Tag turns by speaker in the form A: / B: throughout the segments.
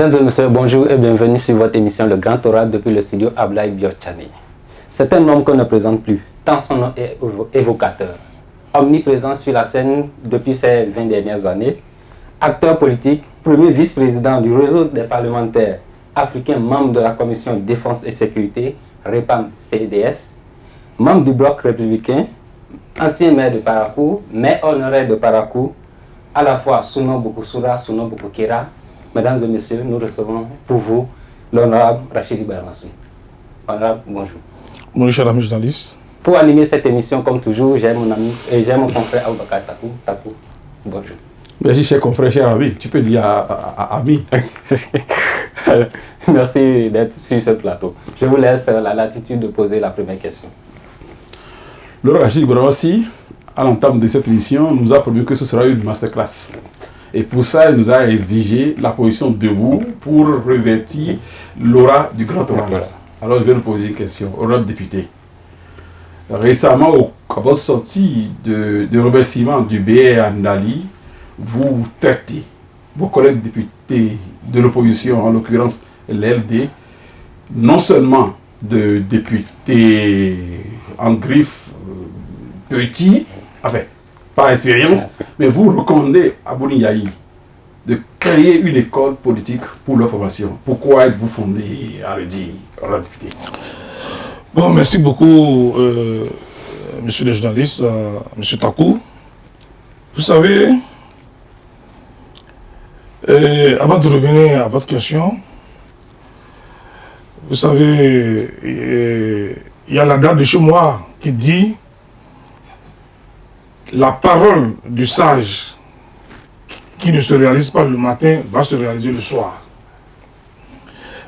A: Mesdames et messieurs, bonjour et bienvenue sur votre émission Le Grand Oral depuis le studio Ablaye Biochani. C'est un homme qu'on ne présente plus, tant son nom est évocateur. Omniprésent sur la scène depuis ces 20 dernières années, acteur politique, premier vice-président du réseau des parlementaires africains, membre de la commission Défense et Sécurité, REPAM-CDS, membre du bloc républicain, ancien maire de Parakou, maire honoraire de Parakou, à la fois Souno Boukousoura, Souno Boukoukira. Mesdames et messieurs, nous recevons pour vous l'honorable Rachidi Baramasoui. Honorable, bonjour.
B: Bonjour, cher ami journaliste.
A: Pour animer cette émission, comme toujours, j'ai mon ami et j'ai mon confrère Aboubakar Takou. Takou, bonjour.
B: Merci, cher confrère, cher ami. Tu peux dire ami.
A: Merci d'être sur ce plateau. Je vous laisse la latitude de poser la première question.
B: Le Rachidi Baramasoui, à l'entame de cette émission, nous a promis que ce sera une masterclass. Et pour ça, il nous a exigé la position debout pour revêtir l'aura du grand oral. Voilà. Alors, je vais vous poser une question. Honorable député, récemment, à votre sortie de remerciement du BR Nali, vous traitez vos collègues députés de l'opposition, en l'occurrence l'LD, non seulement de députés en griffe petits, enfin, par expérience, mais vous recommandez à Boni Yahi de créer une école politique pour leur formation. Pourquoi êtes-vous fondé à le dire, honorable député?
C: Bon, merci beaucoup, monsieur le journaliste, monsieur Takou. Vous savez, avant de revenir à votre question, vous savez, il y a la date de chez moi qui dit la parole du sage qui ne se réalise pas le matin va se réaliser le soir.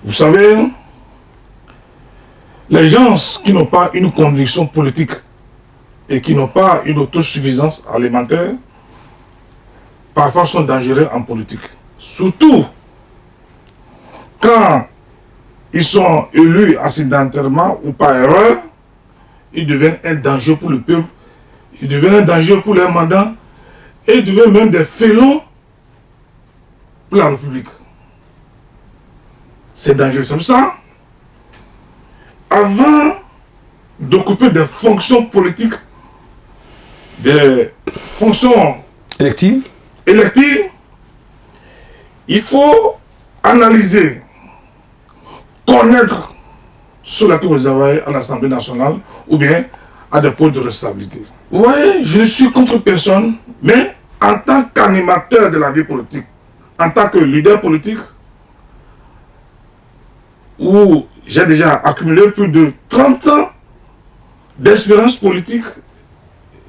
C: Vous savez, les gens qui n'ont pas une conviction politique et qui n'ont pas une autosuffisance alimentaire, parfois sont dangereux en politique. Surtout quand ils sont élus accidentellement ou par erreur, ils deviennent un danger pour le peuple. Ils deviennent un danger pour les mandats et ils deviennent même des félons pour la République. C'est dangereux. C'est pour ça, avant d'occuper des fonctions politiques, des fonctions électives, il faut analyser, connaître sur laquelle vous avez à l'Assemblée nationale ou bien à des postes de responsabilité. Vous voyez, je ne suis contre personne, mais en tant qu'animateur de la vie politique, en tant que leader politique, où j'ai déjà accumulé plus de 30 ans d'expérience politique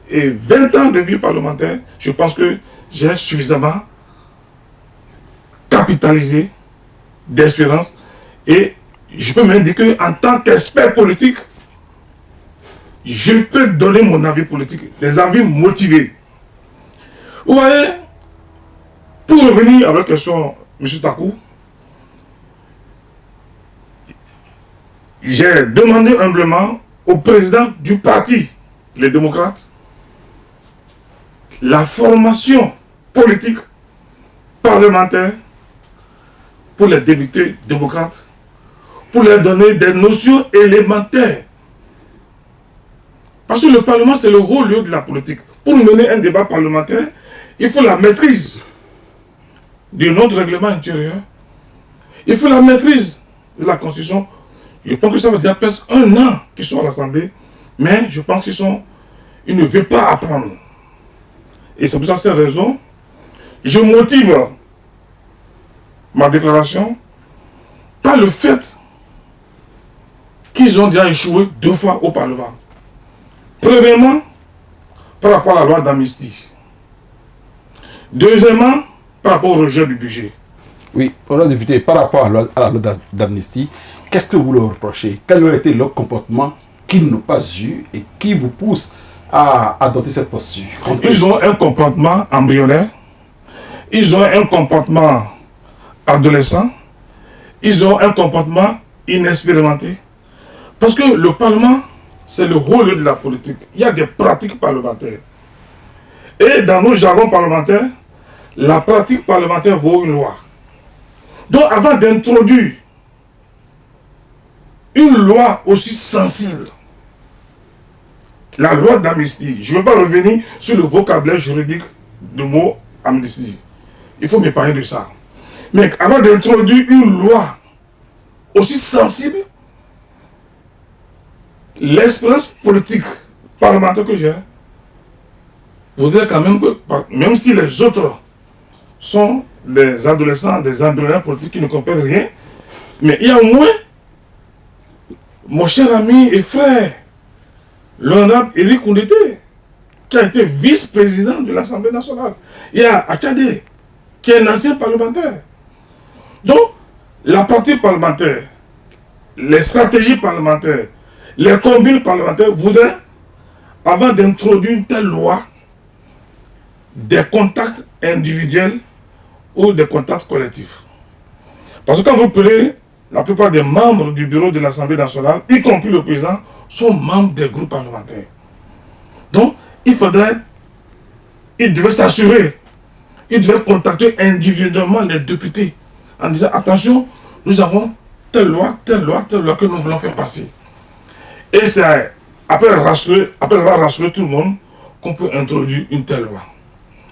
C: et 20 ans de vie parlementaire, je pense que j'ai suffisamment capitalisé d'expérience et je peux même dire qu'en tant qu'expert politique, je peux donner mon avis politique, des avis motivés. Vous voyez, pour revenir à votre question, M. Takou, j'ai demandé humblement au président du parti, les démocrates, la formation politique parlementaire pour les députés démocrates, pour leur donner des notions élémentaires. Parce que le Parlement, c'est le haut lieu de la politique. Pour mener un débat parlementaire, il faut la maîtrise de notre règlement intérieur. Il faut la maîtrise de la Constitution. Je pense que ça veut dire presque 1 an qu'ils sont à l'Assemblée, mais je pense qu'ils ne veulent pas apprendre. Et c'est pour ça, cette raison, je motive ma déclaration par le fait qu'ils ont déjà échoué 2 fois au Parlement. Premièrement, par rapport à la loi d'amnistie. Deuxièmement, par rapport au rejet du budget.
B: Oui, honorable député, par rapport à la loi d'amnistie, qu'est-ce que vous leur reprochez? Quel aurait été leur comportement qu'ils n'ont pas eu et qui vous pousse à adopter cette posture?
C: Ils ont un comportement embryonnaire, ils ont un comportement adolescent, ils ont un comportement inexpérimenté. Parce que le Parlement, c'est le haut lieu de la politique. Il y a des pratiques parlementaires. Et dans nos jargons parlementaires, la pratique parlementaire vaut une loi. Donc avant d'introduire une loi aussi sensible, la loi d'amnistie, je ne veux pas revenir sur le vocabulaire juridique du mot amnistie. Il faut m'épargner de ça. Mais avant d'introduire une loi aussi sensible, l'expérience politique parlementaire que j'ai voudrait quand même que, même si les autres sont des adolescents, des embryons politiques qui ne comprennent rien, mais il y a au moins mon cher ami et frère, l'honorable Éric Koundété, qui a été vice-président de l'Assemblée nationale. Il y a Akadé, qui est un ancien parlementaire. Donc, la partie parlementaire, les stratégies parlementaires, les combines parlementaires voudraient, avant d'introduire une telle loi, des contacts individuels ou des contacts collectifs. Parce que quand vous prenez la plupart des membres du bureau de l'Assemblée nationale, y compris le président, sont membres des groupes parlementaires. Donc, il devait s'assurer, il devait contacter individuellement les députés en disant attention, nous avons telle loi que nous voulons faire passer. Et c'est après avoir rassuré tout le monde qu'on peut introduire une telle loi.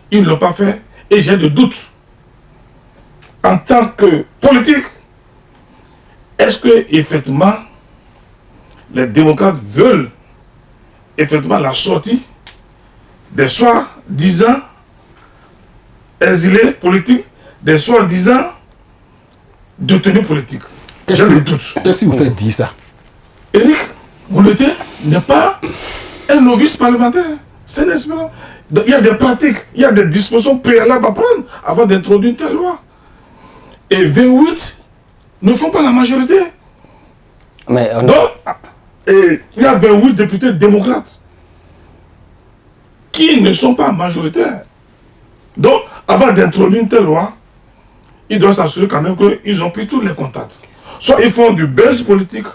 C: Ils ne l'ont pas fait et j'ai des doutes. En tant que politique, est-ce que effectivement les démocrates veulent effectivement la sortie des soi-disant exilés politiques, des soi-disant détenus politiques? J'ai des doutes.
B: Qu'est-ce qui vous fait dire ça?
C: Éric Koundété n'est pas un novice parlementaire. C'est un espérant. Il y a des pratiques, il y a des dispositions préalables à prendre avant d'introduire une telle loi. Et 28 ne font pas la majorité.
A: Mais
C: Donc, il y a 28 députés démocrates qui ne sont pas majoritaires. Donc, avant d'introduire une telle loi, ils doivent s'assurer quand même qu'ils ont pris tous les contacts. Soit ils font du buzz politique,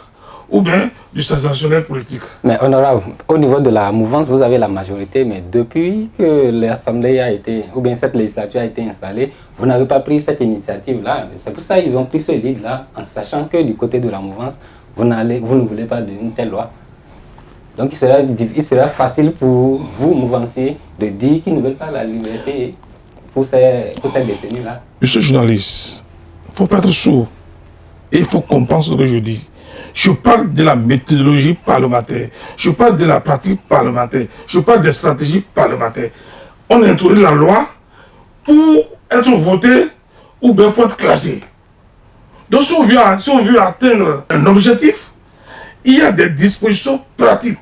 C: ou bien du sensationnel politique.
A: Mais honorable, au niveau de la mouvance, vous avez la majorité, mais depuis que l'Assemblée a été, ou bien cette législature a été installée, vous n'avez pas pris cette initiative-là. C'est pour ça qu'ils ont pris ce lead-là, en sachant que du côté de la mouvance, vous ne voulez pas d'une telle loi. Donc il sera facile pour vous, mouvanciers, de dire qu'ils ne veulent pas la liberté pour ces détenus-là.
C: Monsieur le journaliste, il ne faut pas être sourd. Et il faut comprendre ce que je dis. Je parle de la méthodologie parlementaire. Je parle de la pratique parlementaire. Je parle des stratégies parlementaires. On a introduit la loi pour être voté ou bien pour être classé. Donc si on veut atteindre un objectif, il y a des dispositions pratiques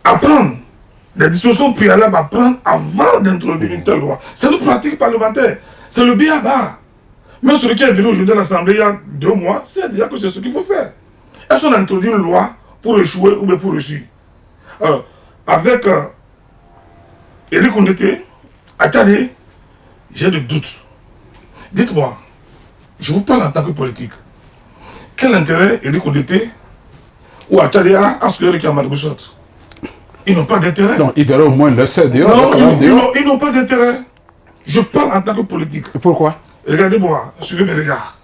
C: à prendre. Des dispositions préalables à prendre avant d'introduire une telle loi. C'est une pratique parlementaire. C'est le b.a.-ba. Même celui qui est venu aujourd'hui à l'Assemblée il y a 2 mois, c'est déjà que c'est ce qu'il faut faire. Est-ce qu'on a introduit une loi pour échouer ou bien pour réussir? Alors, avec Éric Koundété, attendez, j'ai des doutes. Dites-moi, je vous parle en tant que politique. Quel intérêt Éric Koundété ou Attendez à ce que Éric Amadou sorte? Ils n'ont pas d'intérêt.
B: Non, ils verront au moins le seul dehors.
C: Non, ils n'ont pas d'intérêt. Je parle en tant que politique.
B: Et pourquoi?
C: Regardez-moi, suivez mes regards.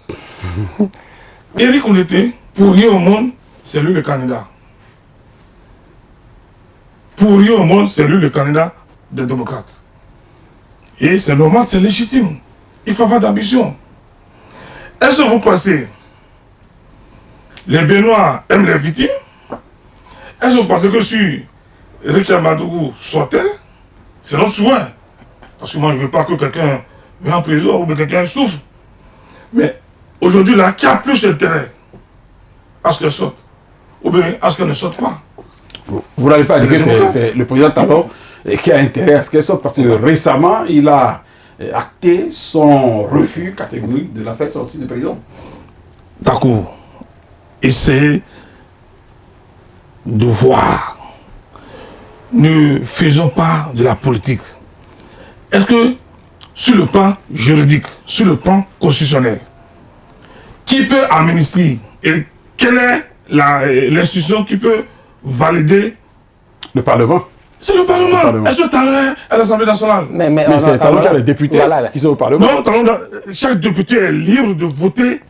C: Éric Koundété, pour rien au monde, c'est lui le candidat. Pour rien au monde, c'est lui le candidat des démocrates. Et c'est normal, c'est légitime. Il faut avoir d'ambition. Est-ce que vous pensez les Béninois aiment les victimes? Est-ce que vous pensez que si Éric Amadou sortait, c'est notre souhait? Parce que moi, je ne veux pas que quelqu'un en prison ou que quelqu'un souffre. Mais aujourd'hui, là, qui a plus d'intérêt à ce qu'elle sorte ou bien à ce qu'elle ne sorte pas?
B: Vous n'allez pas dire que c'est le président Talon qui a intérêt à ce qu'elle sorte, parce que récemment, il a acté son refus catégorique de la faire sortir de prison.
C: D'accord. Essayez de voir. Ne faisons pas de la politique. Est-ce que sur le plan juridique, sur le plan constitutionnel, qui peut amnistier et quelle est l'institution qui peut valider?
B: Le Parlement.
C: C'est le Parlement. Est-ce que talent à l'Assemblée nationale?
B: Mais c'est talent qu'il y a les députés qui sont au Parlement.
C: Non, chaque député est libre de voter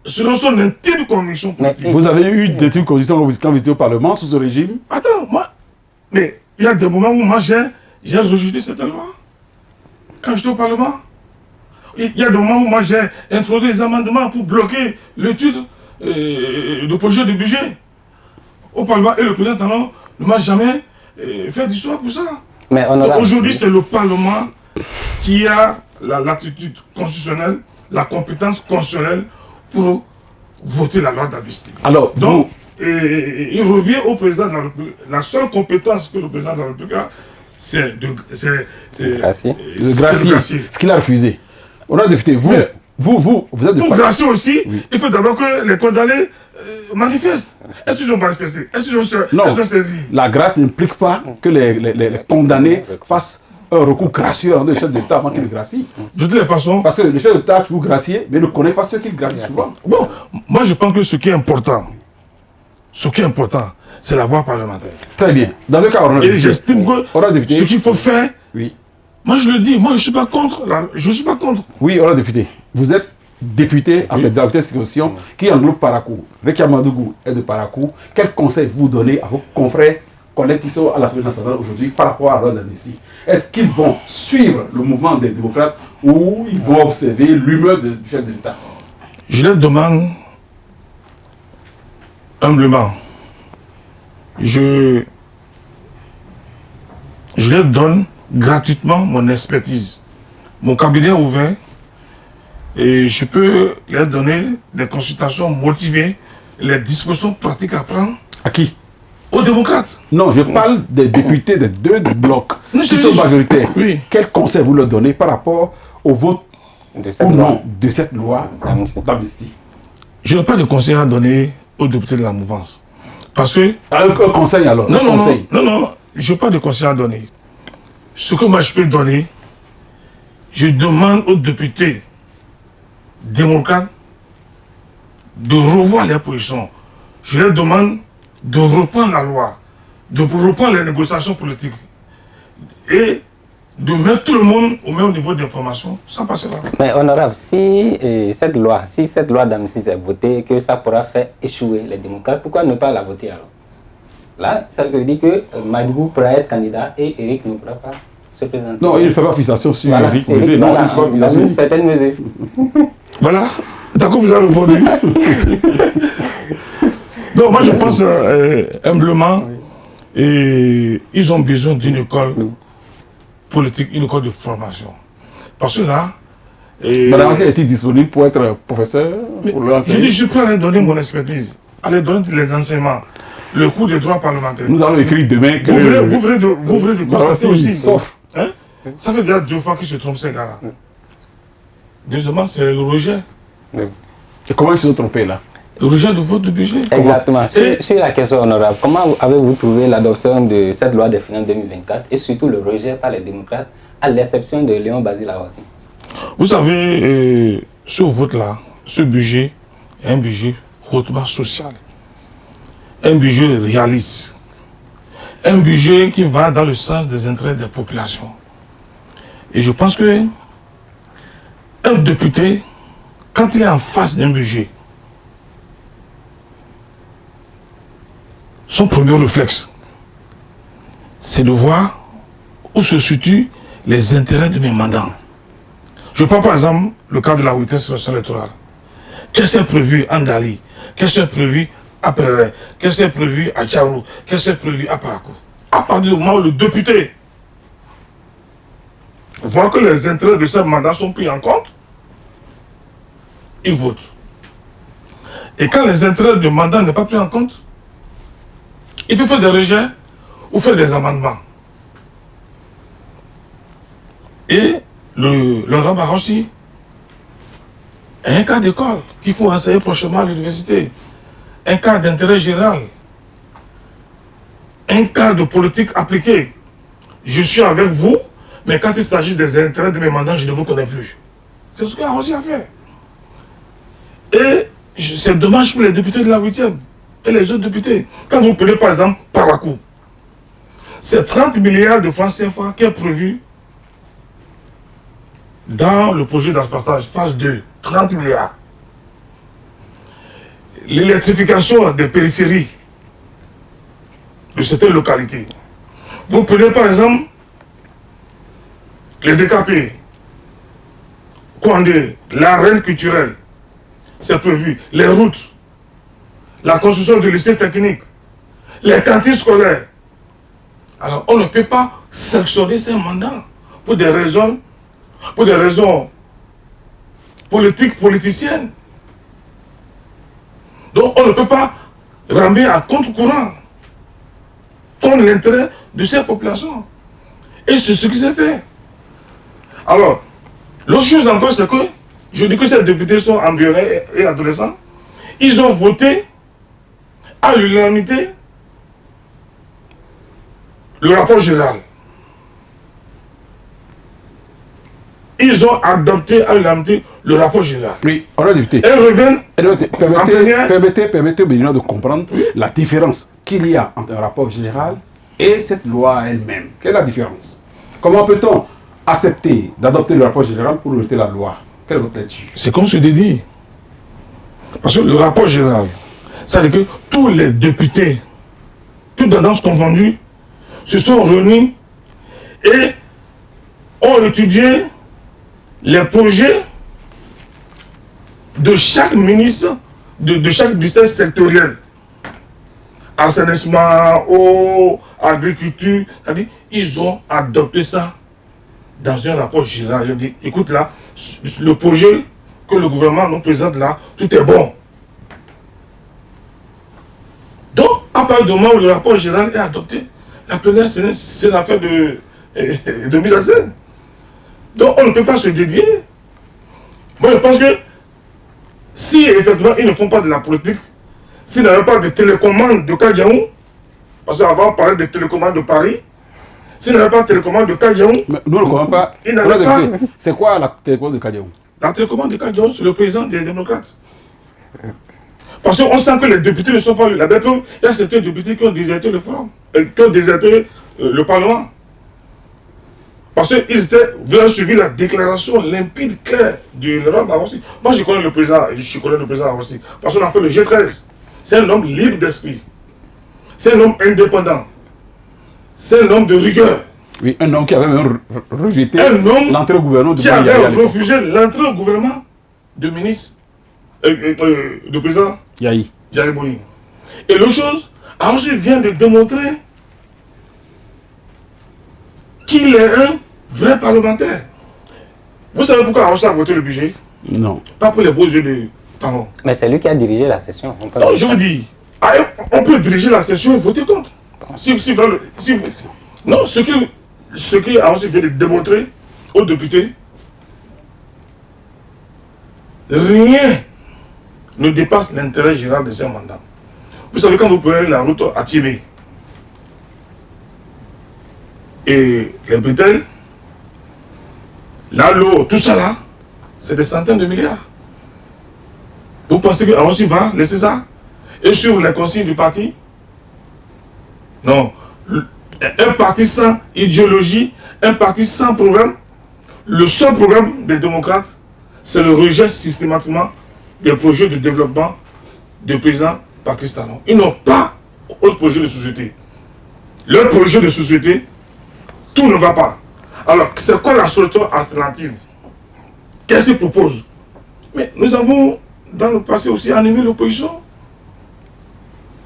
C: selon son intime conviction politique.
B: Vous avez eu des trucs convictions quand vous étiez au Parlement sous ce régime?
C: Attends, mais il y a des moments où moi j'ai rejeté cette loi. Quand j'étais au Parlement, il y a des moments où moi j'ai introduit des amendements pour bloquer l'étude du projet de budget au Parlement, et le président Talon ne m'a jamais fait d'histoire pour ça.
A: Mais
C: aujourd'hui, c'est le Parlement qui a la latitude constitutionnelle, la compétence constitutionnelle pour voter la loi d'amnistie.
B: Alors,
C: donc, il revient au président de la République. La seule compétence que le président de la République a, c'est de
B: gracier. Ce qu'il a refusé. On a député, vous êtes de
C: pour gracier aussi, il faut d'abord que les condamnés manifestent. Est-ce qu'ils ont manifesté? Est-ce qu'ils ont saisi?
B: La grâce n'implique pas que les condamnés fassent un recours gracieux en le chef d'État avant qu'il le gracie.
C: De toutes les façons.
B: Parce que le chef d'État, vous graciez, mais ne connaît pas ceux qu'il gracie souvent.
C: Bon, moi je pense que ce qui est important, c'est la voie parlementaire.
B: Très bien. Dans ce cas, on a
C: et j'estime que ce qu'il faut faire, moi je le dis, moi je ne suis pas contre. Je suis pas contre.
B: Oui, on a député. Vous êtes député en fait de la circonscription qui englobe Parakou. Rekia Madougou est de Parakou. Quel conseil vous donnez à vos confrères, collègues qui sont à l'Assemblée nationale aujourd'hui par rapport à la loi d'amnistie? Est-ce qu'ils vont suivre le mouvement des démocrates ou ils vont observer l'humeur du chef de l'État?
C: Je leur demande humblement, je leur donne gratuitement mon expertise. Mon cabinet est ouvert et je peux leur donner des consultations motivées, les dispositions pratiques à prendre.
B: À qui?
C: Aux démocrates.
B: Non, je parle des députés des deux blocs qui sont majoritaires.
C: Oui.
B: Quel conseil vous leur donnez par rapport au vote ou non de cette loi d'amnistie?
C: Je n'ai pas de conseil à donner aux députés de la mouvance. Parce que...
B: Un conseil alors?
C: Non, je n'ai pas de conseil à donner. Ce que moi je peux donner, je demande aux députés démocrates de revoir leurs positions. Je leur demande de reprendre la loi, de reprendre les négociations politiques et de mettre tout le monde au même niveau d'information, ça passera.
A: Mais honorable, si cette loi d'amnistie est votée, que ça pourra faire échouer les démocrates, pourquoi ne pas la voter alors? Là, ça veut dire que Madougou pourra être candidat et Eric ne pourra pas se présenter.
B: Non, il ne fait pas fixation sur Eric.
A: Non, il ne fait pas fixation sur certaines mesures.
C: Voilà, d'accord, vous avez répondu. Donc moi je pense humblement, et ils ont besoin d'une école politique, une école de formation. Parce que là...
B: Madame Antier est-il disponible pour être professeur?
C: Je dis, je peux aller donner mon expertise, aller donner les enseignements, le cours des droits parlementaires.
B: Nous allons écrire demain que...
C: Vous venez de constater aussi.
B: Sauf.
C: Hein? Ça fait déjà 2 fois qu'ils se trompent ces gars-là. Deuxièmement, c'est le rejet.
B: Et comment ils se sont trompés là?
C: Le rejet de votre budget.
A: Exactement. Sur la question honorable, comment avez-vous trouvé l'adoption de cette loi des finances 2024 et surtout le rejet par les démocrates, à l'exception de Léon Bazila aussi?
C: Vous savez, ce vote-là, ce budget est un budget hautement social, un budget réaliste, un budget qui va dans le sens des intérêts des populations. Et je pense que un député, quand il est en face d'un budget, son premier réflexe, c'est de voir où se situent les intérêts de mes mandants. Je prends par exemple le cas de la vitesse électorale. Qu'est-ce qui est prévu à Ndali? Qu'est-ce qui est prévu à Perret? Qu'est-ce qui est prévu à Tcharou? Qu'est-ce qui est prévu à Parakou? À partir du moment où le député voit que les intérêts de ce mandat sont pris en compte, il vote. Et quand les intérêts du mandat ne sont pas pris en compte, il peut faire des rejets ou faire des amendements. Et le rabat aussi est un cas d'école qu'il faut enseigner prochainement à l'université. Un cas d'intérêt général. Un cas de politique appliquée. Je suis avec vous, mais quand il s'agit des intérêts de mes mandats, je ne vous connais plus. C'est ce qu'il y a aussi à faire. Et c'est dommage pour les députés de la 8e et les autres députés. Quand vous prenez par exemple Parakou, C'est 30 milliards de francs CFA qui est prévu dans le projet d'aspartage phase 2. 30 milliards. L'électrification des périphéries de certaines localités. Vous prenez par exemple les DKP, Kouandé, l'arène culturelle, c'est prévu, les routes, la construction du lycée technique, les cantines scolaires. Alors on ne peut pas sanctionner ces mandats pour des raisons politiques, politiciennes. Donc on ne peut pas ramer à contre-courant contre l'intérêt de ces populations. Et c'est ce qui s'est fait. Alors, l'autre chose encore, c'est que, je dis que ces députés sont embryonnaires et adolescents, ils ont voté à l'unanimité le rapport général. Ils ont adopté à l'unanimité le rapport général.
B: Oui, on a député.
C: Et reviennent.
B: Permettez au Béninois de comprendre la différence qu'il y a entre un rapport général et cette loi elle-même. Quelle est la différence? Comment peut-on accepter d'adopter le rapport général pour rejeter la loi? Quelle est votre lecture?
C: C'est comme je l'ai dit. Parce que le rapport général, ça veut dire que tous les députés, toutes tendances confondues, se sont réunis et ont étudié les projets de chaque ministre, de chaque ministère sectoriel. Assainissement, eau, agriculture, c'est-à-dire, ils ont adopté ça dans un rapport général. Je dis, écoute là, le projet que le gouvernement nous présente là, tout est bon. Donc, à partir du moment où le rapport général est adopté, la plénière, c'est une affaire de mise en scène. Donc, on ne peut pas se dédier. Moi, je pense que si effectivement ils ne font pas de la politique, s'il n'y avait pas de télécommande de Kadiaou, parce qu'avant on parlait de télécommande de Paris, s'il n'y avait pas de télécommande de Kadiaou,
B: nous ne comprenons pas. C'est quoi la télécommande de Kadiaou?
C: La télécommande de Kadiaou, c'est le président des démocrates. Parce qu'on sent que les députés ne sont pas là. Il y a certains députés qui ont déserté le forum, qui ont déserté le Parlement. Parce qu'ils veulent suivre la déclaration limpide, claire du Laurent Barossi. Moi, je connais le président Barossi. Parce qu'on a fait le G13. C'est un homme libre d'esprit. C'est un homme indépendant. C'est un homme de rigueur.
B: Oui, un homme qui avait même rejeté
C: l'entrée au gouvernement de qui avait refusé l'entrée au gouvernement de ministre, de président Yahi Boni. Et l'autre chose, Arossi vient de démontrer qu'il est un vrai parlementaire. Vous savez pourquoi Arossi a voté le budget?
B: Non.
C: Pas pour les beaux yeux de... Pardon.
A: Mais c'est lui qui a dirigé la session.
C: Non, je vous dis, on peut diriger la session et voter contre. Non, ce que Arossi vient de démontrer aux députés, rien ne dépasse l'intérêt général de ces mandats. Vous savez, quand vous prenez la route à Tibé et les Bretelles, là, l'eau, tout ça là, c'est des centaines de milliards. Vous pensez qu'Arossi va laisser ça et suivre les consignes du parti? Non. Un parti sans idéologie, un parti sans programme. Le seul programme des démocrates, c'est le rejet systématiquement des projets de développement du président Patrice Talon. Ils n'ont pas autre projet de société. Leur projet de société, tout ne va pas. Alors, c'est quoi la solution alternative? Qu'est-ce qu'ils proposent? Mais nous avons, dans le passé aussi, animé l'opposition.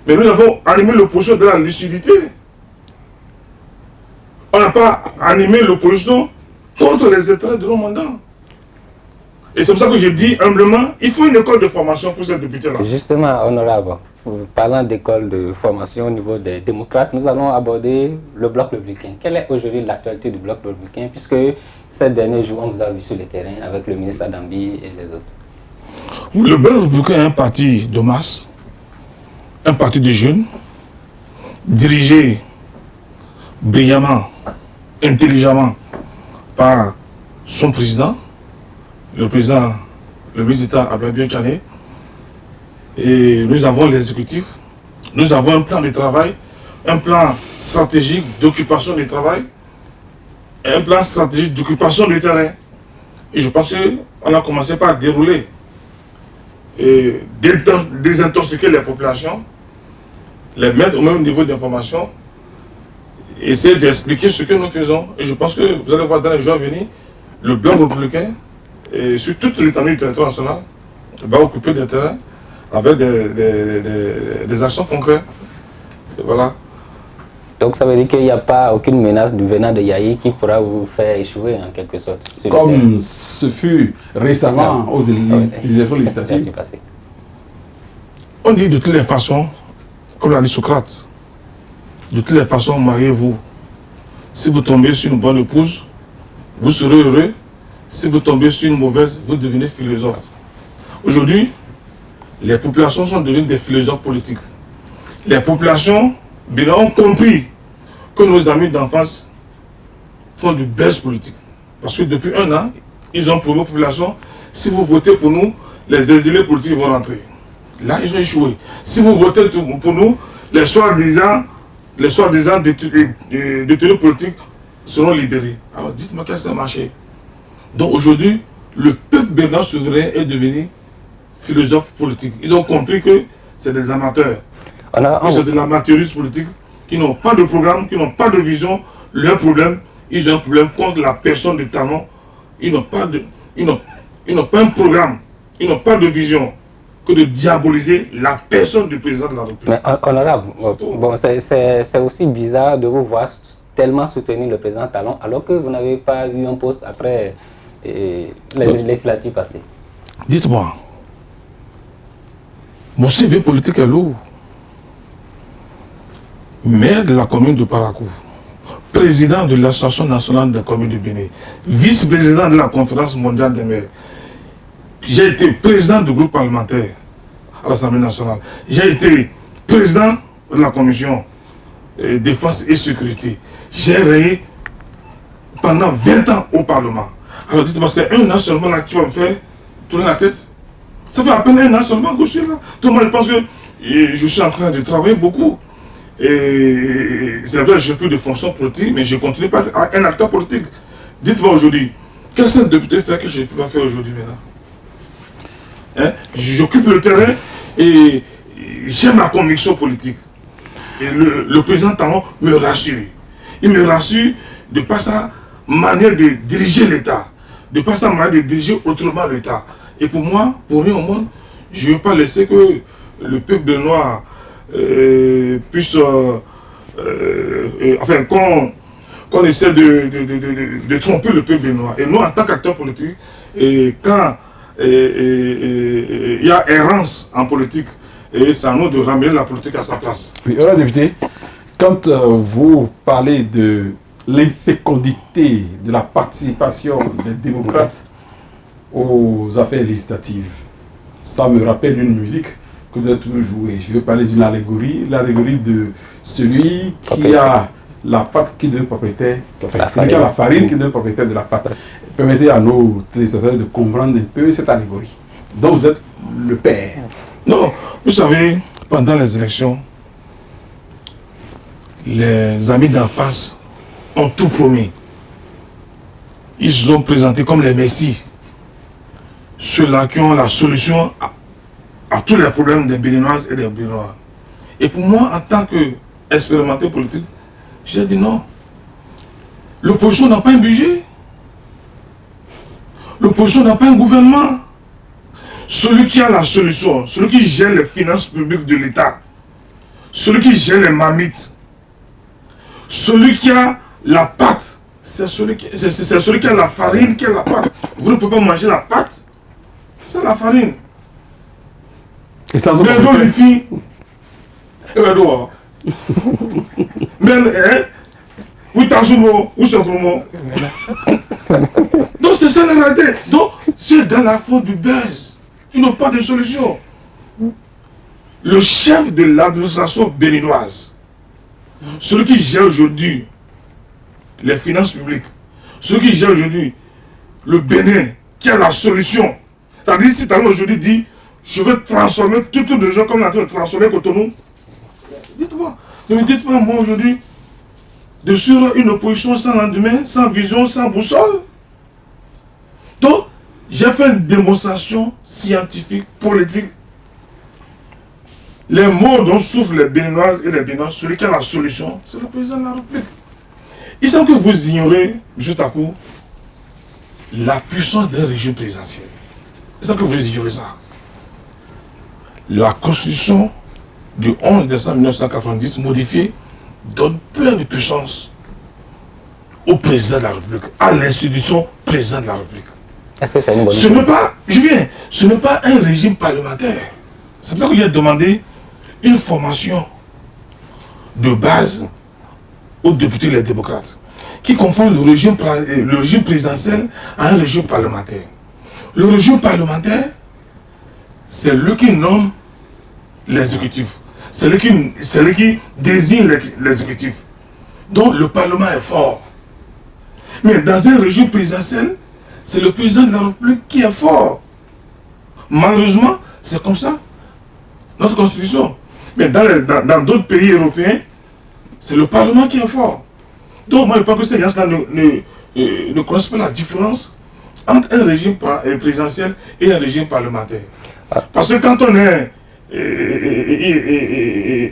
C: Mais nous avons animé l'opposition de la lucidité. On n'a pas animé l'opposition contre les intérêts de nos mandats. Et c'est pour ça que je dis humblement, il faut une école de formation pour ces députés-là.
A: Justement, honorable, parlant d'école de formation au niveau des démocrates, nous allons aborder le bloc républicain. Quelle est aujourd'hui l'actualité du bloc républicain, puisque ces derniers jours, on vous a vu sur le terrain avec le ministre Adambi et les autres?
C: Le bloc républicain est un parti de masse, un parti de jeunes, dirigé brillamment, intelligemment par son président, le président, le ministre d'État Abdoulaye Biotchané. Et nous avons l'exécutif, nous avons un plan de travail, un plan stratégique d'occupation du travail, et un plan stratégique d'occupation du terrain. Et je pense qu'on a commencé par dérouler et désintoxiquer les populations, les mettre au même niveau d'information, essayer d'expliquer ce que nous faisons. Et je pense que vous allez voir dans les jours à venir, le Bloc républicain, et sur toute l'étendue du territoire national, va occuper des terrains avec des actions concrètes. Et voilà.
A: Donc ça veut dire qu'il n'y a pas aucune menace du venant de Yahi qui pourra vous faire échouer en quelque sorte.
B: Comme ce fut récemment aux élections législatives.
C: On dit de toutes les façons, comme l'a dit Socrate, de toutes les façons, mariez-vous. Si vous tombez sur une bonne épouse, vous serez heureux. Si vous tombez sur une mauvaise, vous devenez philosophe. Aujourd'hui, les populations sont devenues des philosophes politiques. Les populations ont compris que nos amis d'enfance font du buzz politique. Parce que depuis 1 an, ils ont prouvé aux populations, si vous votez pour nous, les exilés politiques vont rentrer. Là, ils ont échoué. Si vous votez pour nous, les soi-disant détenus politiques seront libérés. Alors dites-moi qu'est-ce que ça a marché. Donc aujourd'hui, le peuple bénin souverain est devenu philosophe politique. Ils ont compris que c'est des amateurs. C'est de l'amateurisme politique qui n'ont pas de programme, qui n'ont pas de vision. Leur problème, ils ont un problème contre la personne de talent. Ils n'ont pas un programme, ils n'ont pas de vision que de diaboliser la personne du président de la République.
A: Mais honorable, bon, c'est aussi bizarre de vous voir tellement soutenir le président Talon alors que vous n'avez pas eu un poste après les législatives passées.
C: Dites-moi, mon CV politique est lourd. Maire de la commune de Parakou, président de l'Association nationale des communes du Bénin, vice-président de la conférence mondiale des maires. J'ai été président du groupe parlementaire à l'Assemblée nationale. J'ai été président de la commission défense et sécurité. J'ai rayé pendant 20 ans au Parlement. Alors dites-moi, c'est 1 an seulement là qui va me faire tourner la tête. Ça fait à peine 1 an seulement que je suis là. Tout le monde pense que je suis en train de travailler beaucoup. Et c'est vrai, je n'ai plus de fonction politique, mais je continue pas à être un acteur politique. Dites-moi aujourd'hui, qu'est-ce qu'un député fait que je ne peux pas faire aujourd'hui maintenant? Hein? J'occupe le terrain et j'ai ma conviction politique. Et le président Talon me rassure. Il me rassure de par sa manière de diriger l'État, de par sa manière de diriger autrement l'État. Et pour moi, pour rien au monde, je ne veux pas laisser que le peuple de Noir puisse, enfin, qu'on essaie de tromper le peuple béninois. Et nous, en tant qu'acteurs politiques, et quand il y a errance en politique, et c'est à nous de ramener la politique à sa place.
B: Oui, alors député, quand vous parlez de l'infécondité de la participation des démocrates aux affaires législatives, ça me rappelle une musique que vous avez toujours jouée. Je vais parler d'une allégorie, l'allégorie de celui qui a la pâte qui devient propriétaire, enfin, celui qui a la farine qui devient propriétaire de la pâte. Permettez à nos téléspectateurs de comprendre un peu cette allégorie. Donc vous êtes le père.
C: Non, vous savez, pendant les élections, les amis d'en face ont tout promis. Ils se sont présentés comme les messies. Ceux-là qui ont la solution à tous les problèmes des Béninoises et des Béninois. Et pour moi, en tant qu'expérimenté politique, j'ai dit non. L'opposition n'a pas un budget. L'opposition n'a pas un gouvernement. Celui qui a la solution, celui qui gère les finances publiques de l'État, celui qui gère les marmites, celui qui a la pâte, c'est celui qui a la farine, qui a la pâte. Vous ne pouvez pas manger la pâte, c'est la farine.
B: Et ça se
C: mais donc les filles, même, oui, t'as joué, où c'est comment? Donc c'est ça la réalité. Donc c'est dans la faute du buzz. Ils n'ont pas de solution. Le chef de l'administration béninoise, celui qui gère aujourd'hui les finances publiques, celui qui gère aujourd'hui le Bénin, qui a la solution. C'est-à-dire, si Talon aujourd'hui dit, je veux transformer toutes les gens comme on est en train de transformer Cotonou, dites-moi, Ne me dites pas, moi aujourd'hui, de suivre une opposition sans lendemain, sans vision, sans boussole. Donc, j'ai fait une démonstration scientifique, politique. Les mots dont souffrent les Béninoises et les Béninois, celui qui a la solution, c'est le président de la République. Il semble que vous ignorez, M. Takou, la puissance d'un régime présidentiel. Il semble que vous ignorez ça. La constitution du 11 décembre 1990 modifiée donne plein de puissance au président de la République, à l'institution président de la République.
A: Est-ce que c'est une bonne
C: Ce n'est pas, ce n'est pas un régime parlementaire. C'est pour ça que j'ai demandé une formation de base aux députés et les démocrates qui confondent le régime présidentiel à un régime parlementaire. Le régime parlementaire, c'est lui qui nomme l'exécutif. C'est lui qui désigne l'exécutif. Donc le Parlement est fort. Mais dans un régime présidentiel, c'est le président de la République qui est fort. Malheureusement, c'est comme ça, notre constitution. Mais dans d'autres pays européens, c'est le Parlement qui est fort. Donc moi je pense que ces gens-là ne connaissent pas la différence entre un régime présidentiel et un régime parlementaire. Parce que quand on est...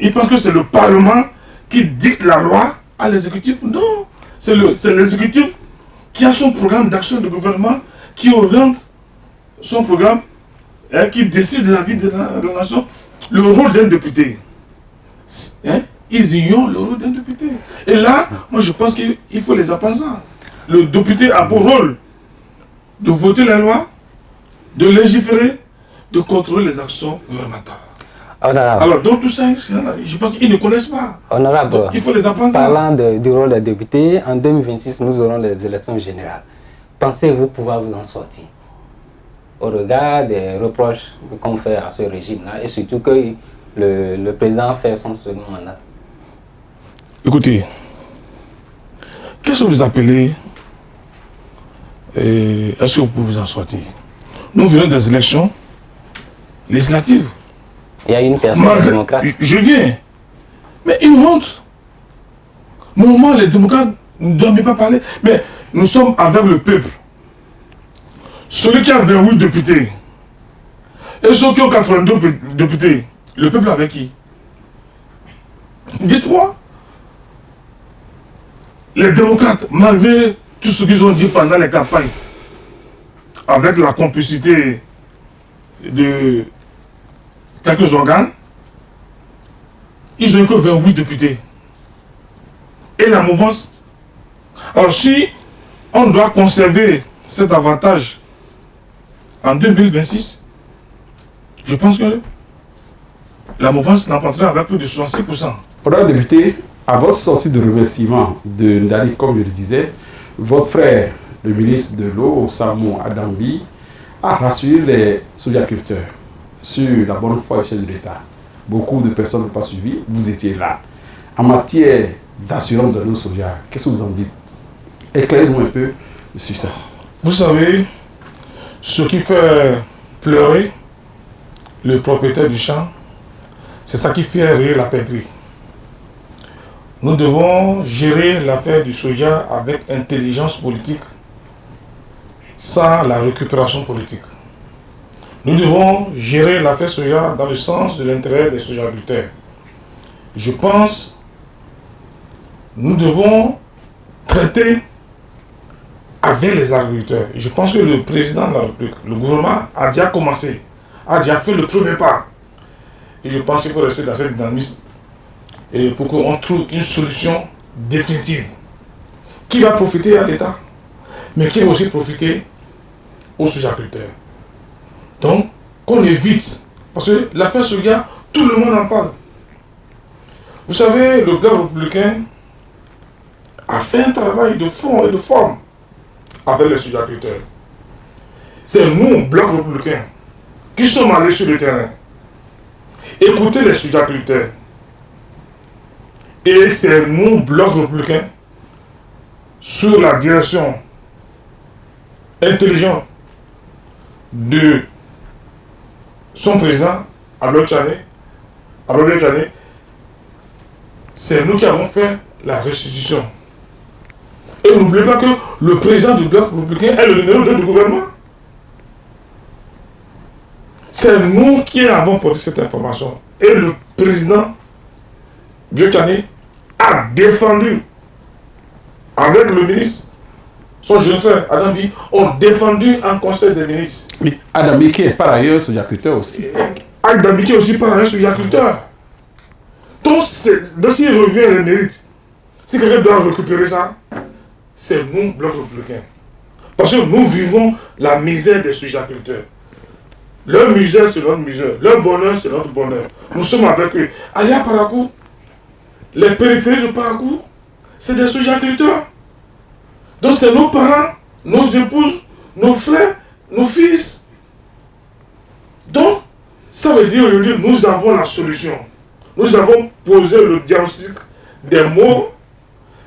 C: il pense que c'est le Parlement qui dicte la loi à l'exécutif. Non, c'est l'exécutif qui a son programme d'action de gouvernement, qui oriente son programme, qui décide de la vie de la nation. Le rôle d'un député, ils ignorent le rôle d'un député. Et là, moi je pense qu'il faut les apprendre ça. Le député a pour rôle de voter la loi, de légiférer, de contrôler les actions gouvernementales.
A: Honorable.
C: Alors, donc tout ça, je pense qu'ils ne connaissent pas.
A: Honorable,
C: donc, il faut les apprendre ça.
A: Parlant du rôle des députés, en 2026, nous aurons les élections générales. Pensez-vous pouvoir vous en sortir au regard des reproches qu'on fait à ce régime-là et surtout que le président fait son second mandat?
C: Écoutez, qu'est-ce que vous appelez est-ce que vous pouvez vous en sortir? Nous venons des élections législatives.
A: Il y a une personne démocrate.
C: Je viens. Mais une honte. Normalement, les démocrates ne doivent pas parler. Mais nous sommes avec le peuple. Celui qui a 28 députés et ceux qui ont 82 députés, le peuple avec qui? Dites-moi. Les démocrates, malgré tout ce qu'ils ont dit pendant les campagnes, avec la complicité de quelques organes, ils ont que 28 députés. Et la mouvance. Alors si on doit conserver cet avantage en 2026, je pense que la mouvance l'emportera avec plus de 66%.
B: Honorable député, à votre sortie de remerciement de Ndali, comme je le disais, votre frère, le ministre de l'eau, Samou Adambi, a rassuré les sojaculteurs sur la bonne foi et l'échelle de l'État. Beaucoup de personnes n'ont pas suivi, vous étiez là. En matière d'assurance de l'eau soja, qu'est-ce que vous en dites? Éclairez-nous un peu sur ça.
C: Vous savez, ce qui fait pleurer le propriétaire du champ, c'est ça qui fait rire la pèterie. Nous devons gérer l'affaire du soja avec intelligence politique, sans la récupération politique. Nous devons gérer l'affaire soja dans le sens de l'intérêt des sojaculteurs. Je pense que nous devons traiter avec les agriculteurs. Je pense que le président de la République, le gouvernement a déjà commencé, a déjà fait le premier pas. Et je pense qu'il faut rester dans cette dynamique et pour qu'on trouve une solution définitive qui va profiter à l'État, mais qui va aussi profiter aux sojaculteurs. Donc, qu'on évite, parce que l'affaire soja, tout le monde en parle. Vous savez, le Bloc républicain a fait un travail de fond et de forme avec les sojaculteurs. C'est nous, Bloc républicain, qui sommes allés sur le terrain, écouter les sojaculteurs. Et c'est nous, Bloc républicain, sur la direction intelligente de son président, Abdoulaye Tchane, c'est nous qui avons fait la restitution. Et n'oubliez pas que le président du bloc républicain est le numéro 2 du gouvernement. C'est nous qui avons porté cette information. Et le président Biotchani a défendu, avec le ministre, son jeune frère Adambi, ont défendu en conseil des ministres.
B: Mais Adambi qui est par ailleurs sous-agriculteur aussi.
C: Adambi qui est aussi par ailleurs sous-agriculteur. Donc s'il revient les mérites, si quelqu'un doit récupérer ça, c'est nous, bloc républicain. Parce que nous vivons la misère des sous-agriculteurs. Leur misère, c'est notre misère. Leur bonheur, c'est notre bonheur. Nous sommes avec eux. Allez à Parakou, les périphéries de Parakou, c'est des sous-agriculteurs. Donc c'est nos parents, nos épouses, nos frères, nos fils. Donc, ça veut dire aujourd'hui, nous avons la solution. Nous avons posé le diagnostic des maux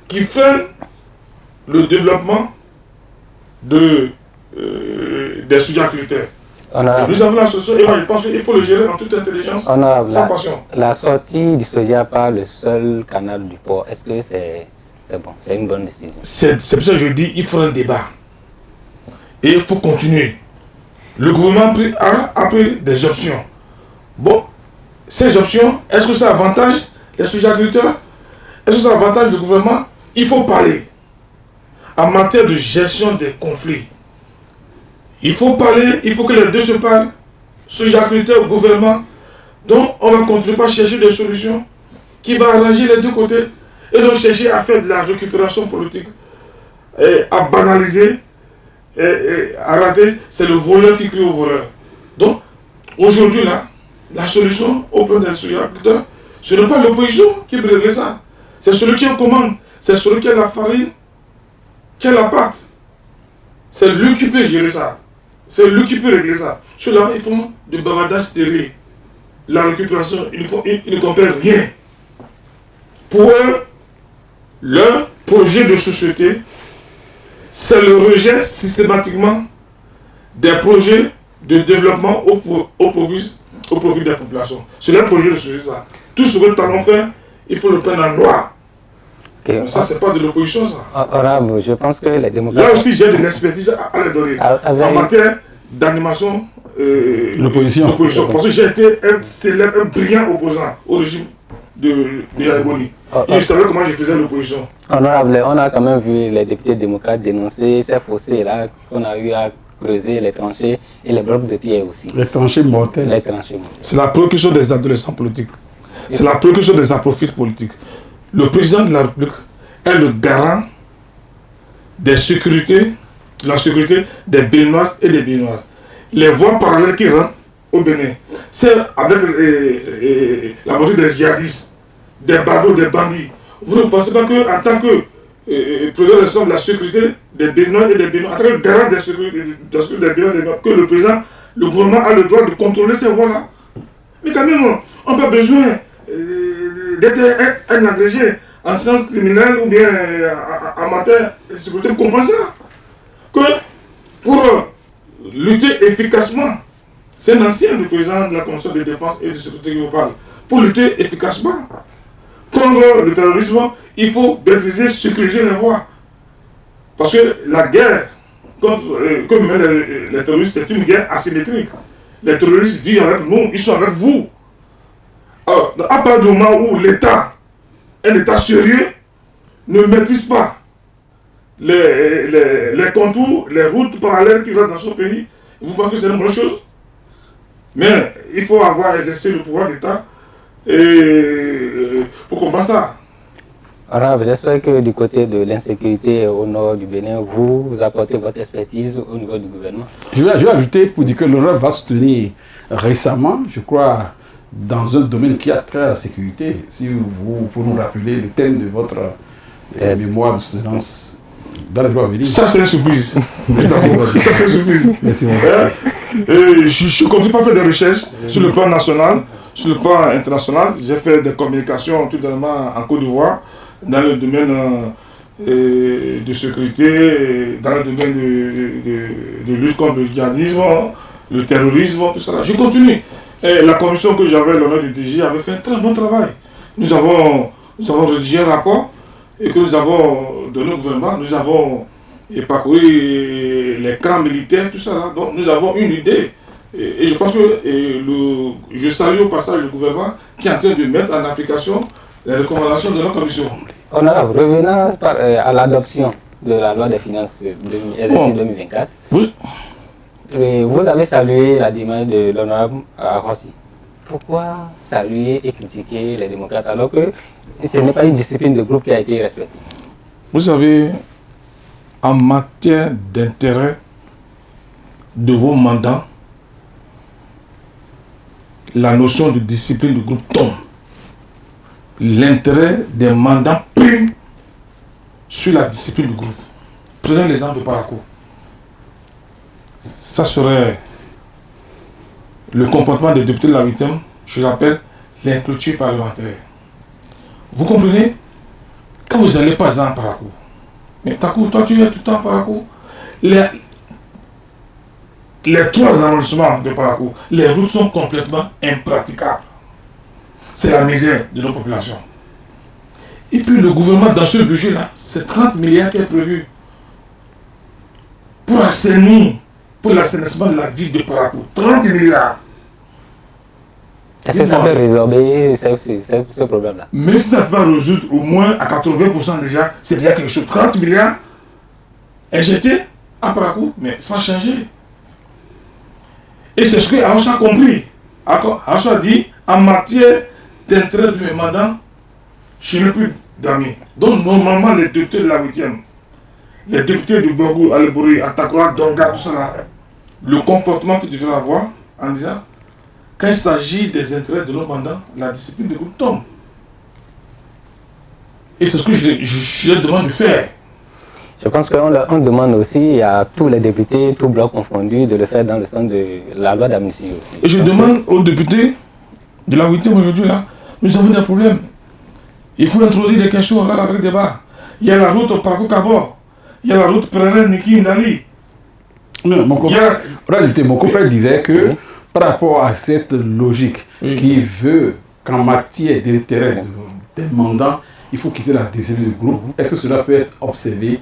C: qui freinent le développement des sous-agriculteurs. Nous avons la solution et moi je pense qu'il faut le gérer en toute intelligence, sans passion.
A: La sortie du soja par le seul canal du port, est-ce que c'est bon, c'est une bonne décision?
C: C'est pour ça que je dis il faut un débat. Et il faut continuer. Le gouvernement a pris des options. Bon, ces options, est-ce que ça avantage les sous-agriculteurs? Est-ce que ça avantage le gouvernement? Il faut parler. En matière de gestion des conflits, il faut parler, il faut que les deux se parlent, sous-agriculteurs, gouvernement. Donc, on va continuer par chercher des solutions qui vont arranger les deux côtés et donc chercher à faire de la récupération politique, et à banaliser, et à rater. C'est le voleur qui crie au voleur. Donc, aujourd'hui, là, la solution au problème des sous-agriculteurs, ce n'est pas l'opposition qui peut régler ça. C'est celui qui est aux commandes, c'est celui qui a la farine, qui a la pâte. C'est lui qui peut gérer ça. C'est lui qui peut régler ça. Ceux-là, ils font du bavardage stérile. La récupération, ils ne comprennent rien. Pour eux, leur projet de société, c'est le rejet systématiquement des projets de développement au profit des populations. C'est leur projet de société, ça. Tout ce que nous allons faire, il faut le prendre en noir. Okay. Ça, c'est pas de l'opposition, ça.
A: Honorable, je pense que les démocrates...
C: Là aussi, j'ai de l'expertise à les donner. En matière d'animation l'opposition. Parce que j'ai été un célèbre, un brillant opposant au régime de Yaïboni. Je savais comment je faisais l'opposition.
A: Honorable, on a quand même vu les députés démocrates dénoncer ces fossés-là qu'on a eu à creuser, les tranchées et les blocs de pierre aussi.
B: Les tranchées mortelles.
A: Les tranchées mortelles.
C: C'est la préoccupation des adolescents politiques. C'est la préoccupation des aprophites politiques. Le président de la République est le garant des sécurités, de la sécurité des Béninoises et des Béninoises. Les voies parallèles qui rentrent au Bénin, c'est avec la moitié des djihadistes, des badauds, des bandits. Vous ne pensez pas qu'en tant que président de la sécurité des Béninois et des Béninois, en tant que garant des sécurités des Béninois, que le président, le gouvernement a le droit de contrôler ces voies-là? Mais quand même, on n'a pas besoin d'être un agrégé en sciences criminelles ou bien en matière de sécurité pour comprendre ça. Que pour lutter efficacement, c'est un ancien du président de la Commission de défense et de sécurité qui vous parle. Pour lutter efficacement contre le terrorisme, il faut maîtriser, sécuriser les voies. Parce que la guerre comme les terroristes, c'est une guerre asymétrique. Les terroristes vivent avec nous, ils sont avec vous. Alors, à partir du moment où l'État, un État sérieux, ne maîtrise pas les contours, les routes parallèles qui rentrent dans son pays, vous pensez que c'est une bonne chose? Mais il faut avoir exercé le pouvoir d'État pour comprendre ça.
A: Alors, j'espère que du côté de l'insécurité au nord du Bénin, vous apportez votre expertise au niveau du gouvernement.
B: Je vais ajouter pour dire que l'ONU va soutenir récemment, je crois, dans un domaine qui a trait à la sécurité. Si vous pouvez nous rappeler le thème de votre mémoire de soutenance dans le droit à venir.
C: Ça, c'est une surprise. Ça, c'est une surprise.
B: Merci
C: beaucoup. Je continue pas faire des recherches sur le plan national, sur le plan international. J'ai fait des communications tout dernièrement en Côte d'Ivoire, dans le domaine de sécurité, dans le domaine de lutte contre le djihadisme, le terrorisme, tout ça. Je continue. Et la commission que j'avais l'honneur de diriger avait fait un très bon travail. Nous avons nous avons rédigé un rapport et que nous avons donné au gouvernement. Nous avons parcouru les camps militaires, tout ça là. Donc nous avons une idée. Et je pense que je salue au passage le gouvernement qui est en train de mettre en application les recommandations de la commission.
A: Honorable, revenant à l'adoption de la loi des finances 2024, vous avez salué la démarche de l'honorable Rossi. Pourquoi saluer et critiquer les démocrates alors que ce n'est pas une discipline de groupe qui a été respectée?
C: Vous savez, en matière d'intérêt de vos mandats, la notion de discipline de groupe tombe. L'intérêt des mandats prime sur la discipline du groupe. Prenez l'exemple de Parakou. Ça serait le comportement des députés de la 8e, je l'appelle l'inclure parlementaire. Vous comprenez? Quand vous n'allez pas en Parakou, mais Takou, toi tu es tout le temps à Parakou. Les 3 arrondissements de Parakou, les routes sont complètement impraticables. C'est la misère de nos populations. Et puis le gouvernement, dans ce budget-là, c'est 30 milliards qui est prévu pour assainir, pour l'assainissement de la ville de Parakou. 30 milliards.
A: Est-ce que ça peut résorber ce problème-là?
C: Mais si ça peut résoudre au moins à 80% déjà, c'est déjà quelque chose. 30 milliards injectés à Parakou, mais ça va changer. Et c'est ce que Aoussa a compris. Aoussa a dit, en matière d'intérêt de mes mandats, je n'ai plus d'amis. Donc normalement les députés de la 8e, les députés du Borgou, Alebouri, Atakora, Donga, tout ça là, le comportement qu'ils devraient avoir en disant, quand il s'agit des intérêts de nos mandats, la discipline de groupe tombe. Et c'est ce que je leur demande de faire.
A: Je pense qu'on demande aussi à tous les députés, tous blocs confondus, de le faire dans le sens de la loi d'amnistie aussi.
C: Et je demande aux députés de la 8e aujourd'hui là, nous avons des problèmes. Il faut introduire des questions là avec débat. Il y a la route Parakou-Kabor, il y a la route Preren-Niki-Ndali.
B: Mon confrère disait que par rapport à cette logique qui veut qu'en matière d'intérêt des mandats, il faut quitter la discipline du groupe, est-ce que cela peut être observé?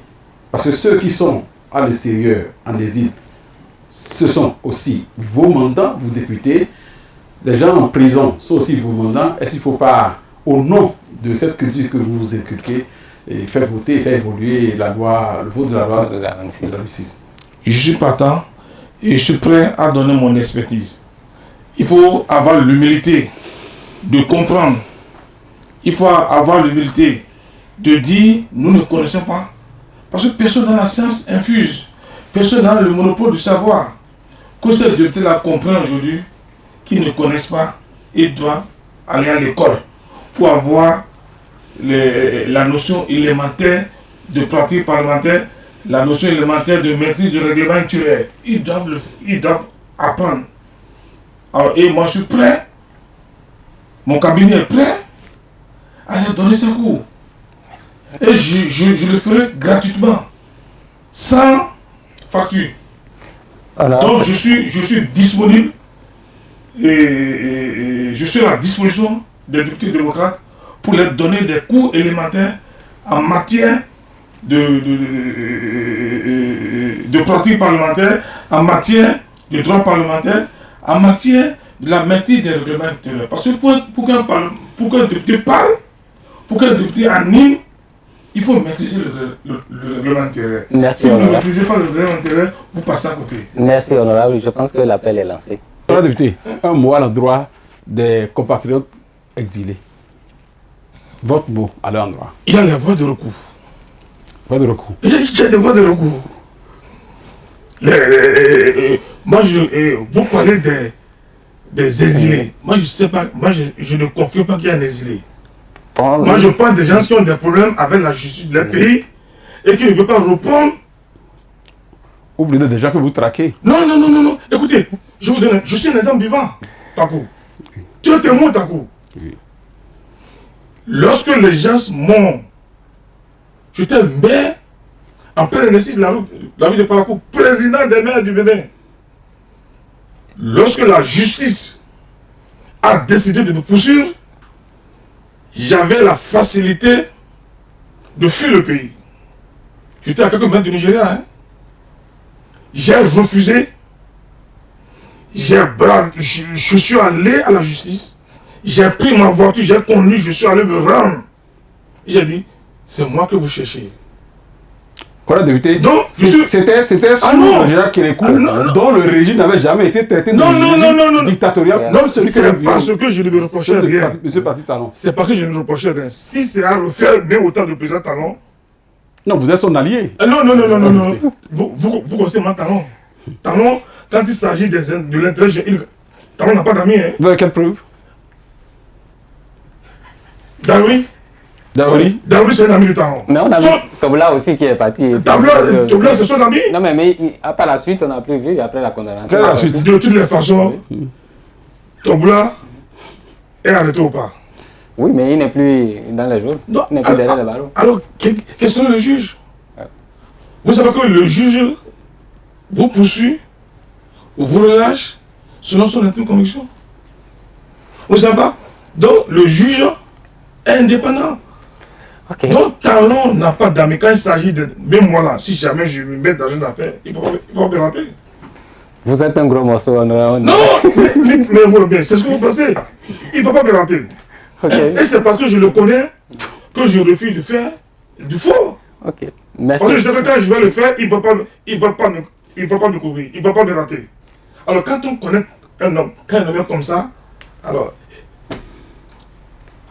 B: Parce que ceux qui sont à l'extérieur, en exil, ce sont aussi vos mandats, vous députés. Les gens en prison sont aussi vos mandats. Est-ce qu'il ne faut pas, au nom de cette culture que vous vous inculquez, faire voter, faire évoluer la loi, le vote de la loi de la 26?
C: Je suis partant et je suis prêt à donner mon expertise. Il faut avoir l'humilité de comprendre. Il faut avoir l'humilité de dire nous ne connaissons pas. Parce que personne dans la science infuse. Personne n'a le monopole du savoir. Que ces députés-là comprennent aujourd'hui qu'ils ne connaissent pas et doivent aller à l'école pour avoir la notion élémentaire de pratique parlementaire, la notion élémentaire de maîtrise du règlement intérieur. Ils doivent apprendre. Alors, et moi je suis prêt, mon cabinet est prêt à leur donner ce cours. Et je le ferai gratuitement, sans facture. Donc je suis disponible et je suis à la disposition des députés démocrates pour leur donner des cours élémentaires en matière de pratique parlementaire, en matière de droit parlementaire, en matière de la maîtrise des règlements intérieurs. Parce que pour qu'un député parle, pour qu'un député anime, il faut maîtriser le règlement intérieur.
A: Merci,
C: si vous ne maîtrisez pas le règlement intérieur, vous passez à côté.
A: Merci, honorable. Je pense que l'appel est lancé.
B: Honorable député, un mot à l'endroit des compatriotes exilés. Votre mot à l'endroit.
C: Il y a les voies de recours.
B: Voies de recours.
C: Il y a des voies de recours. Moi, vous parlez des exilés. Moi, je sais pas. Moi, je ne confie pas qu'il y a un exilé. Moi, je parle des gens qui ont des problèmes avec la justice de leur pays et qui ne veulent pas répondre.
B: Vous voulez des gens que vous traquez?
C: Non. Écoutez, je suis un exemple vivant, Takou. Tu es témoin, Takou.
B: Oui.
C: Lorsque les gens m'ont... J'étais maire en plein exercice de la ville de Parakou, président des maires du Bénin. Lorsque la justice a décidé de me poursuivre, j'avais la facilité de fuir le pays. J'étais à quelques mètres du Nigeria. Hein. J'ai refusé. Je suis allé à la justice. J'ai pris ma voiture, j'ai conduit, je suis allé me rendre. J'ai dit, c'est moi que vous cherchez.
B: Voilà, député.
C: Donc,
B: c'était sous le général Kérékou, dont le régime n'avait jamais été traité de dictatorial.
C: Non, c'est parce que je ne me reprochais rien.
B: Monsieur Patrice Talon.
C: C'est parce que je ne me reprochais rien. Si c'est à refaire même autant de président Talon.
B: Non, vous êtes son allié.
C: Non. Vous connaissez mon Talon. Talon, quand il s'agit de l'intérêt, Talon n'a pas d'amis. Hein.
B: Vous avez quelle preuve?
C: Daouri, c'est un ami de Talon.
A: Mais on a vu Tobla aussi qui est parti.
C: Tobla, c'est son ami.
A: Non, mais après la suite, on n'a plus vu après la condamnation.
B: Quelle est la suite?
C: De toutes les façons, Tobla est arrêté ou pas?
A: Oui, mais il n'est plus dans les jours. Il n'est plus derrière les barreaux.
C: Alors, questionnez le juge. Vous savez que le juge vous poursuit, vous relâche selon son intime conviction. Vous savez pas? Donc, le juge est indépendant.
A: Okay.
C: Donc, Talon n'a pas d'amis. Quand il s'agit de... Même moi là, si jamais je me mets dans une affaire, il faut pas me rater.
A: Vous êtes un gros morceau, honorable.
C: Non, mais vous bien, c'est ce que vous pensez. Il ne faut pas me rater. Okay. Et c'est parce que je le connais que je refuse de faire du faux.
A: Ok, merci.
C: Parce que je sais que quand je vais le faire, il ne va pas me couvrir, il ne va pas me rater. Alors, quand on connaît un homme, comme ça, alors...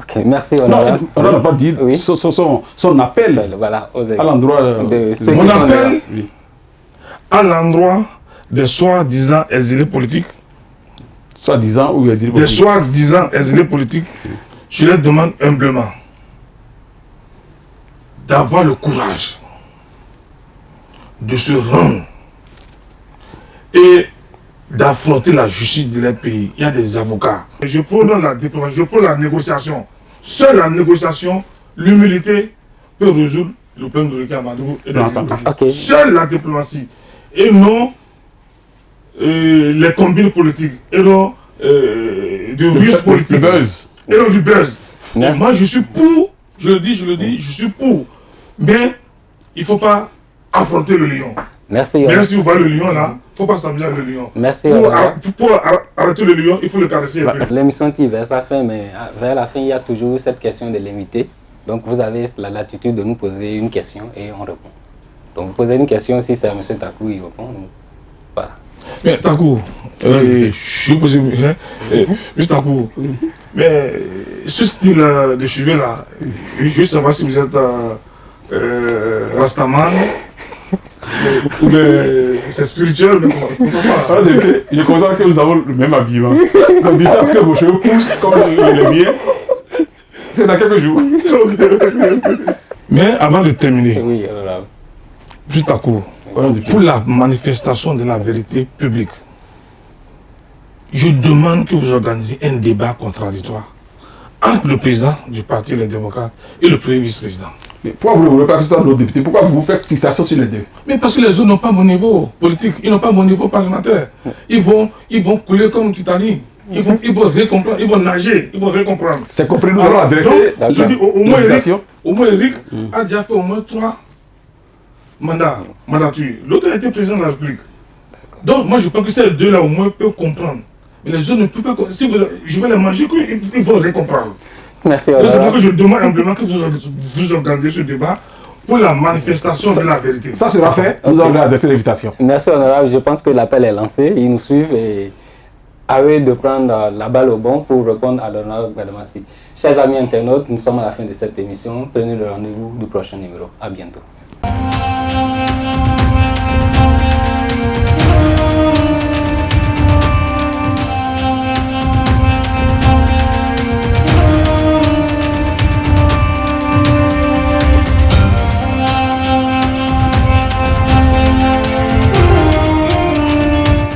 A: Ok, merci, honorable.
B: On n'a pas dit son appel
A: voilà,
B: à l'endroit
C: de... Mon appel à l'endroit des soi-disant exilés politiques.
B: Soi-disant ou exilés politiques?
C: Des soi-disant exilés politiques, je leur demande humblement d'avoir le courage de se rendre et d'affronter la justice de leur pays. Il y a des avocats. Je prône la diplomatie, je prône la négociation. Seule la négociation, l'humilité peut résoudre le problème de Amadou et des
A: okay.
C: Seule la diplomatie et non les combines politiques et non de ruses politiques.
B: Du buzz.
C: Et non du buzz. Et moi je suis pour, je le dis, je suis pour. Mais il ne faut pas affronter le lion.
A: Merci.
C: Même si vous voyez le lion là, il ne faut pas s'amuser avec le lion.
A: Merci.
C: Pour arrêter le lion, il faut le caresser un peu.
A: L'émission tire vers sa fin, mais vers la fin, il y a toujours cette question de l'invité. Donc vous avez la latitude de nous poser une question et on répond. Donc vous posez une question, si c'est à M. Takou, il répond. Voilà.
C: Mais Takou, je suis posé. M. Takou, mais ce style de cheveux là, je veux savoir si vous êtes Rastaman. Ou c'est spirituel, mais pourquoi pas?
B: Je constate que nous avons le même habillement. Donc, dites à ce que vos cheveux poussent comme les miens. C'est dans quelques jours.
C: Mais avant de terminer,
A: oui,
C: juste à coup, pour la manifestation de la vérité publique, je demande que vous organisez un débat contradictoire entre le président du parti Les Démocrates et le premier vice-président.
B: Mais pourquoi vous ne voulez pas que ce soit nos députés? Pourquoi vous faites fixation sur les deux?
C: Mais parce que les autres n'ont pas mon niveau politique, ils n'ont pas mon niveau parlementaire. Ils vont couler comme Titanic. Ils vont récomprendre, ils vont nager, ils vont récomprendre.
B: C'est compris, nous allons adresser.
C: Je dis au moins Eric a déjà fait au moins 3 mandatures. L'autre a été président de la République. Donc moi je pense que ces deux-là au moins peuvent comprendre. Mais les autres ne peuvent pas. Si je vais les manger, ils vont récomprendre.
A: Merci.
C: C'est pourquoi je demande humblement que vous organisez ce débat pour la manifestation de la vérité.
B: Ça sera fait, nous allons adresser l'invitation.
A: Merci honorable, je pense que l'appel est lancé, ils nous suivent et à eux de prendre la balle au bon pour répondre à l'honorable Belmassi. Chers amis internautes, nous sommes à la fin de cette émission, prenez le rendez-vous du prochain numéro. À bientôt.